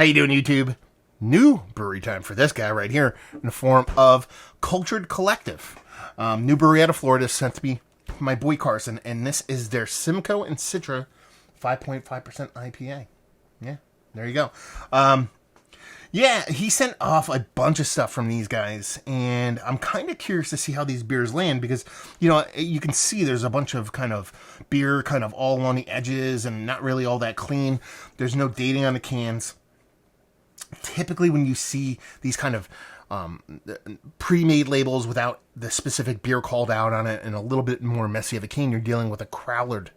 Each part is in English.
How you doing, YouTube? New brewery time for this guy right here in the form of Cutured Collective. New brewery out of Florida sent to me my boy Carson, and this is their Simcoe and Citra 5.5% IPA. Yeah, there you go. Yeah, he sent off a bunch of stuff from these guys, and I'm kind of curious to see how these beers land because, you know, you can see there's a bunch of kind of beer kind of all along the edges and not really all that clean. There's no dating on the cans. Typically when you see these kind of pre-made labels without the specific beer called out on it and a little bit more messy of a can, you're dealing with a crowlered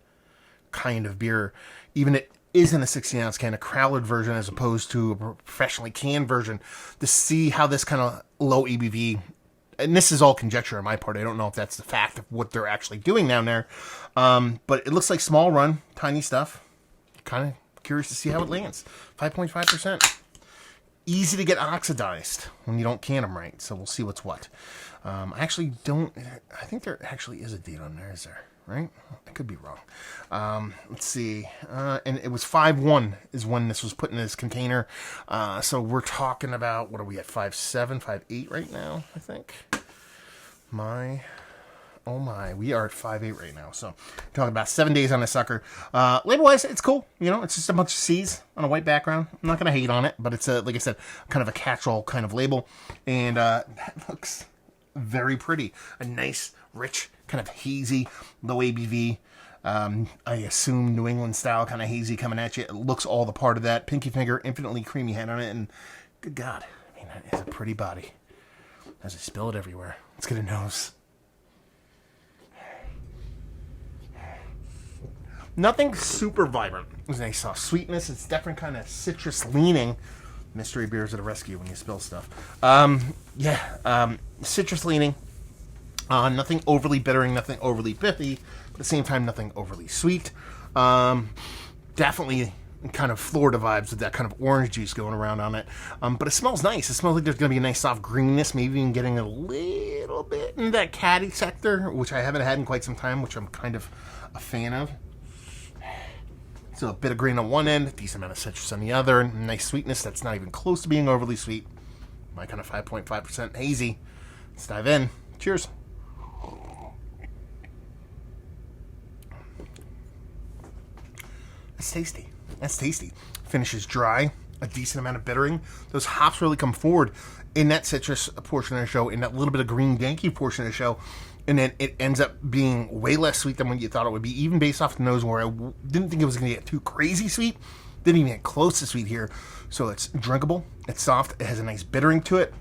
kind of beer. Even it isn't a 16-ounce can, a crowlered version as opposed to a professionally canned version, to see how this kind of low ABV, and this is all conjecture on my part, I don't know if that's the fact of what they're actually doing down there, but it looks like small run, tiny stuff. Kind of curious to see how it lands. 5.5%. Easy to get oxidized when you don't can them right, so we'll see what's what. I think there actually is a date on there, is there? Right? I could be wrong. Let's see. And it was 5/1 is when this was put in this container. So we're talking about, what are we at, 5/7, 5/8 right now, I think. Oh my, we are at 5/8 right now. So talking about 7 days on this sucker. Label-wise, it's cool. You know, it's just a bunch of C's on a white background. I'm not going to hate on it, but it's, like I said, kind of a catch-all kind of label. And that looks very pretty. A nice, rich, kind of hazy, low ABV. I assume New England style, kind of hazy coming at you. It looks all the part of that. Pinky finger, infinitely creamy head on it. And good God, I mean, that is a pretty body. As I spill it everywhere. Let's get a nose. Nothing super vibrant. There's a nice soft sweetness. It's definitely kind of citrus leaning. Mystery beers at a rescue when you spill stuff. Citrus leaning. Nothing overly bittering, nothing overly biffy, but at the same time, nothing overly sweet. Definitely kind of Florida vibes with that kind of orange juice going around on it. But it smells nice. It smells like there's going to be a nice soft greenness, maybe even getting a little bit in that caddy sector, which I haven't had in quite some time, which I'm kind of a fan of. So a bit of green on one end, a decent amount of citrus on the other, and nice sweetness that's not even close to being overly sweet. My kind of 5.5% hazy. Let's dive in. Cheers. That's tasty. That's tasty. Finishes dry, a decent amount of bittering. Those hops really come forward in that citrus portion of the show, in that little bit of green danky portion of the show, and then it ends up being way less sweet than what you thought it would be, even based off the nose, where I didn't think it was going to get too crazy sweet. Didn't even get close to sweet here. So it's drinkable. It's soft. It has a nice bittering to it.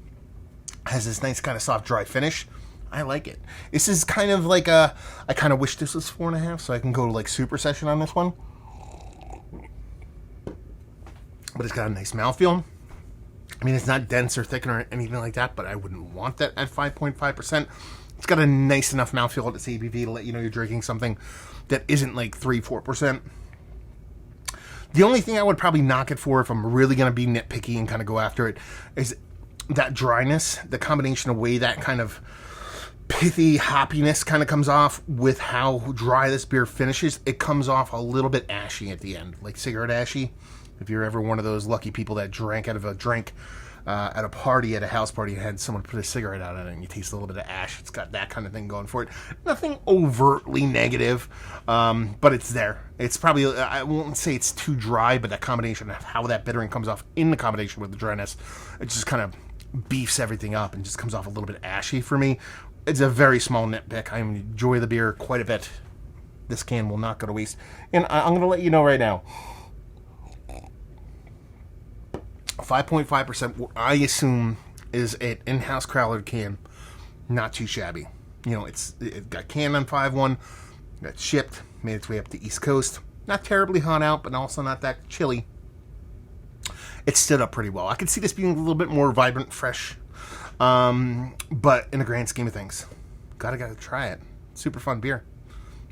Has this nice kind of soft, dry finish. I like it. This is kind of like I kind of wish this was 4.5, so I can go to like super session on this one. But it's got a nice mouthfeel. I mean, it's not dense or thick or anything like that, but I wouldn't want that at 5.5%. It's got a nice enough mouthfeel at its ABV to let you know you're drinking something that isn't like 3-4%. The only thing I would probably knock it for, if I'm really going to be nitpicky and kind of go after it, is that dryness, the combination of way that kind of pithy hoppiness kind of comes off with how dry this beer finishes. It comes off a little bit ashy at the end, like cigarette ashy. If you're ever one of those lucky people that drank out of a drink at a party, at a house party, and had someone put a cigarette out on it, and you taste a little bit of ash. It's got that kind of thing going for it. Nothing overtly negative, but it's there. It's probably, I won't say it's too dry, but that combination of how that bittering comes off in the combination with the dryness, it just kind of beefs everything up and just comes off a little bit ashy for me. It's a very small nitpick. I enjoy the beer quite a bit. This can will not go to waste. And I'm going to let you know right now, 5.5%, I assume, is an in-house crowlered can. Not too shabby. You know, it got canned on 5/1, got shipped, made its way up the East Coast. Not terribly hot out, but also not that chilly. It stood up pretty well. I could see this being a little bit more vibrant, fresh, but in the grand scheme of things, gotta try it. Super fun beer.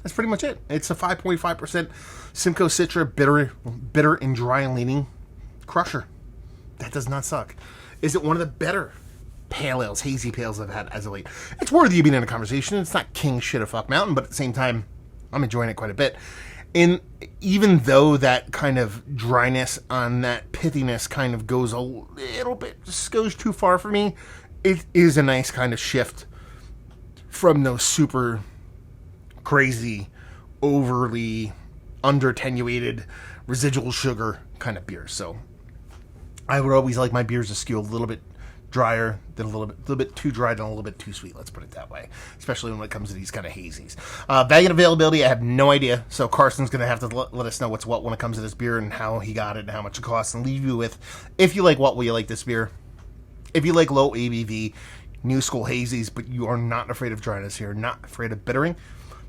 That's pretty much it. It's a 5.5% Simcoe Citra, bitter and dry and leaning crusher. That does not suck. Is it one of the better pale ales, hazy pales I've had as of late? It's worthy of being in a conversation. It's not king shit of fuck mountain, but at the same time, I'm enjoying it quite a bit. And even though that kind of dryness on that pithiness kind of goes a little bit, just goes too far for me, it is a nice kind of shift from those super crazy, overly under-attenuated residual sugar kind of beers. So I would always like my beers to skew a little bit drier than a little bit too dry than a little bit too sweet. Let's put it that way, especially when it comes to these kind of hazies. Bag and availability, I have no idea. So Carson's going to have to let us know what's what when it comes to this beer and how he got it and how much it costs, and leave you with, if you like what, will you like this beer? If you like low ABV, new school hazies, but you are not afraid of dryness here, not afraid of bittering,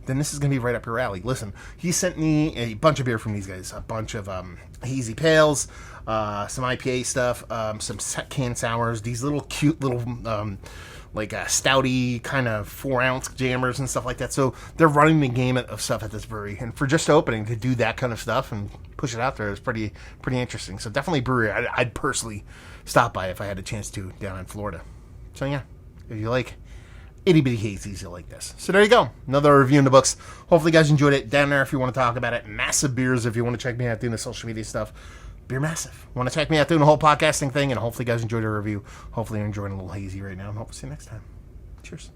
then this is going to be right up your alley. Listen, he sent me a bunch of beer from these guys, a bunch of hazy pales, some IPA stuff, some canned sours, these little cute little stouty kind of 4-ounce jammers and stuff like that. So they're running the gamut of stuff at this brewery, and for just opening to do that kind of stuff and push it out there is pretty interesting. So definitely a brewery I'd personally stop by if I had a chance to down in Florida. So yeah, if you like itty bitty hazies, you'll like this. So there you go, another review in the books. Hopefully you guys enjoyed it. Down there if you want to talk about it. Massive Beers if you want to check me out doing the social media stuff. Beer Massive. Want to check me out doing the whole podcasting thing, and hopefully you guys enjoyed the review. Hopefully you're enjoying a little hazy right now, and hope to see you next time. Cheers.